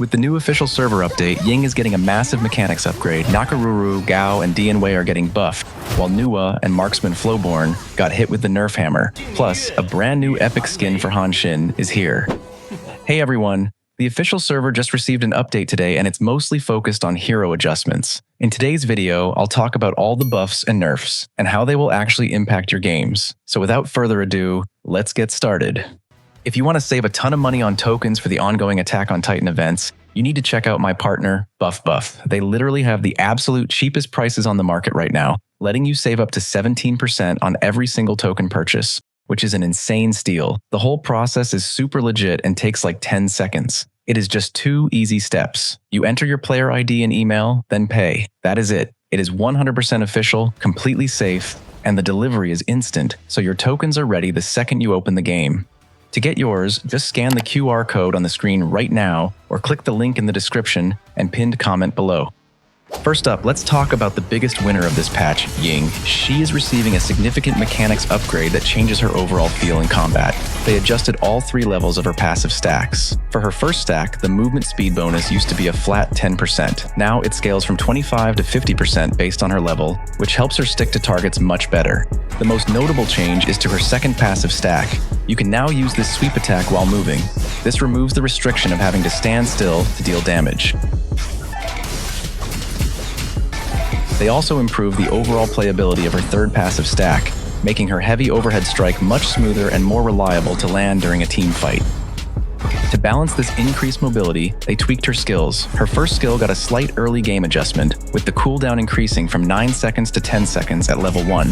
With the new official server update, Ying is getting a massive mechanics upgrade, Nakoruru, Gao, and Dian Wei are getting buffed, while Nuwa and Marksman Flowborn got hit with the nerf hammer. Plus, a brand new epic skin for Han Xin is here. Hey everyone! The official server just received an update today and it's mostly focused on hero adjustments. In today's video, I'll talk about all the buffs and nerfs, and how they will actually impact your games. So without further ado, let's get started. If you want to save a ton of money on tokens for the ongoing Attack on Titan events, you need to check out my partner, Buffbuff. They literally have the absolute cheapest prices on the market right now, letting you save up to 17% on every single token purchase, which is an insane steal. The whole process is super legit and takes like 10 seconds. It is just 2 easy steps. You enter your player ID and email, then pay. That is it. It is 100% official, completely safe, and the delivery is instant, so your tokens are ready the second you open the game. To get yours, just scan the QR code on the screen right now, or click the link in the description and pinned comment below. First up, let's talk about the biggest winner of this patch, Ying. She is receiving a significant mechanics upgrade that changes her overall feel in combat. They adjusted all 3 levels of her passive stacks. For her first stack, the movement speed bonus used to be a flat 10%. Now it scales from 25 to 50% based on her level, which helps her stick to targets much better. The most notable change is to her second passive stack. You can now use this sweep attack while moving. This removes the restriction of having to stand still to deal damage. They also improve the overall playability of her third passive stack, making her heavy overhead strike much smoother and more reliable to land during a team fight. To balance this increased mobility, they tweaked her skills. Her first skill got a slight early game adjustment, with the cooldown increasing from 9 seconds to 10 seconds at level 1.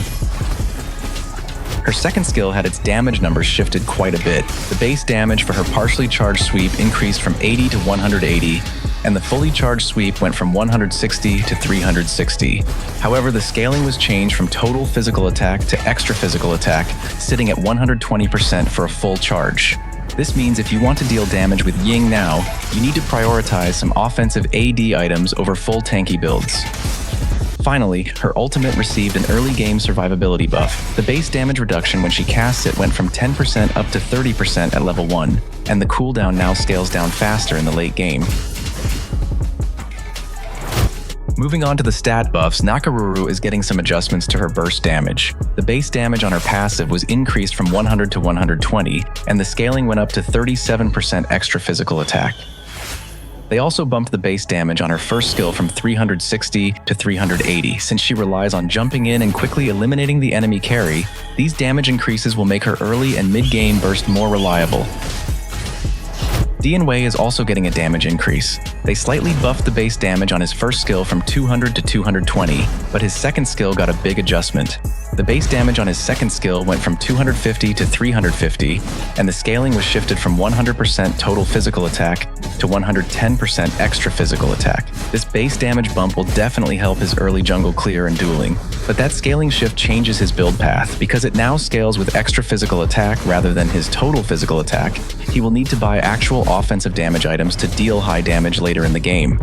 Her second skill had its damage numbers shifted quite a bit. The base damage for her partially charged sweep increased from 80 to 180, and the fully charged sweep went from 160 to 360. However, the scaling was changed from total physical attack to extra physical attack, sitting at 120% for a full charge. This means if you want to deal damage with Ying now, you need to prioritize some offensive AD items over full tanky builds. Finally, her ultimate received an early game survivability buff. The base damage reduction when she casts it went from 10% up to 30% at level 1, and the cooldown now scales down faster in the late game. Moving on to the stat buffs, Nakoruru is getting some adjustments to her burst damage. The base damage on her passive was increased from 100 to 120, and the scaling went up to 37% extra physical attack. They also bumped the base damage on her first skill from 360 to 380. Since she relies on jumping in and quickly eliminating the enemy carry, these damage increases will make her early and mid-game burst more reliable. Dian Wei is also getting a damage increase. They slightly buffed the base damage on his first skill from 200 to 220, but his second skill got a big adjustment. The base damage on his second skill went from 250 to 350, and the scaling was shifted from 100% total physical attack to 110% extra physical attack. This base damage bump will definitely help his early jungle clear and dueling, but that scaling shift changes his build path. Because it now scales with extra physical attack rather than his total physical attack, he will need to buy actual offensive damage items to deal high damage later in the game.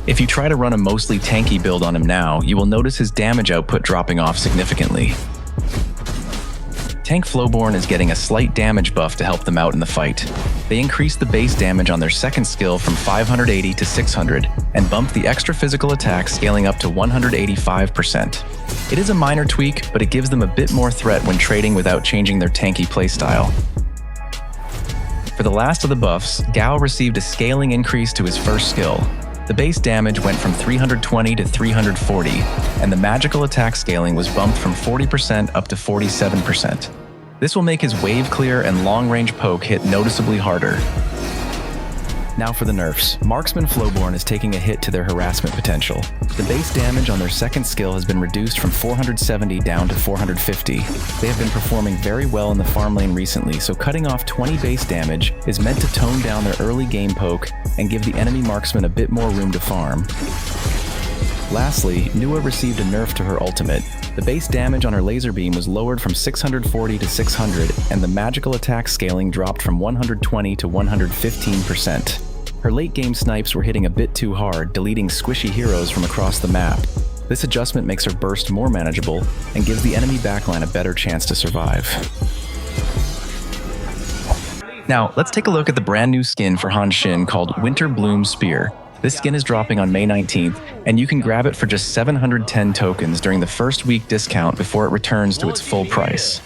If you try to run a mostly tanky build on him now, you will notice his damage output dropping off significantly. Tank Flowborn is getting a slight damage buff to help them out in the fight. They increased the base damage on their second skill from 580 to 600, and bumped the extra physical attack scaling up to 185%. It is a minor tweak, but it gives them a bit more threat when trading without changing their tanky playstyle. For the last of the buffs, Gao received a scaling increase to his first skill. The base damage went from 320 to 340, and the magical attack scaling was bumped from 40% up to 47%. This will make his wave clear and long-range poke hit noticeably harder. Now for the nerfs. Marksman Flowborn is taking a hit to their harassment potential. The base damage on their second skill has been reduced from 470 down to 450. They have been performing very well in the farm lane recently, so cutting off 20 base damage is meant to tone down their early game poke and give the enemy marksman a bit more room to farm. Lastly, Nuwa received a nerf to her ultimate. The base damage on her laser beam was lowered from 640 to 600, and the magical attack scaling dropped from 120 to 115%. Her late game snipes were hitting a bit too hard, deleting squishy heroes from across the map. This adjustment makes her burst more manageable and gives the enemy backline a better chance to survive. Now, let's take a look at the brand new skin for Han Xin called Winterbloom Spear. This skin is dropping on May 19th, and you can grab it for just 710 tokens during the first week discount before it returns to its full price.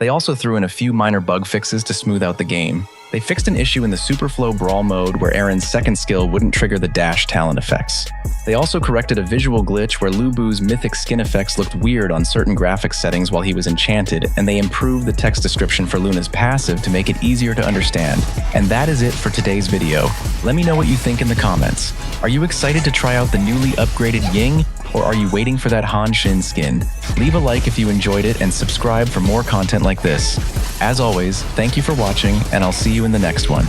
They also threw in a few minor bug fixes to smooth out the game. They fixed an issue in the Super Flow Brawl mode where Aaron's second skill wouldn't trigger the dash talent effects. They also corrected a visual glitch where Lu Bu's mythic skin effects looked weird on certain graphics settings while he was enchanted, and they improved the text description for Luna's passive to make it easier to understand. And that is it for today's video. Let me know what you think in the comments. Are you excited to try out the newly upgraded Ying, or are you waiting for that Han Xin skin? Leave a like if you enjoyed it and subscribe for more content like this. As always, thank you for watching, and I'll see you in the next one.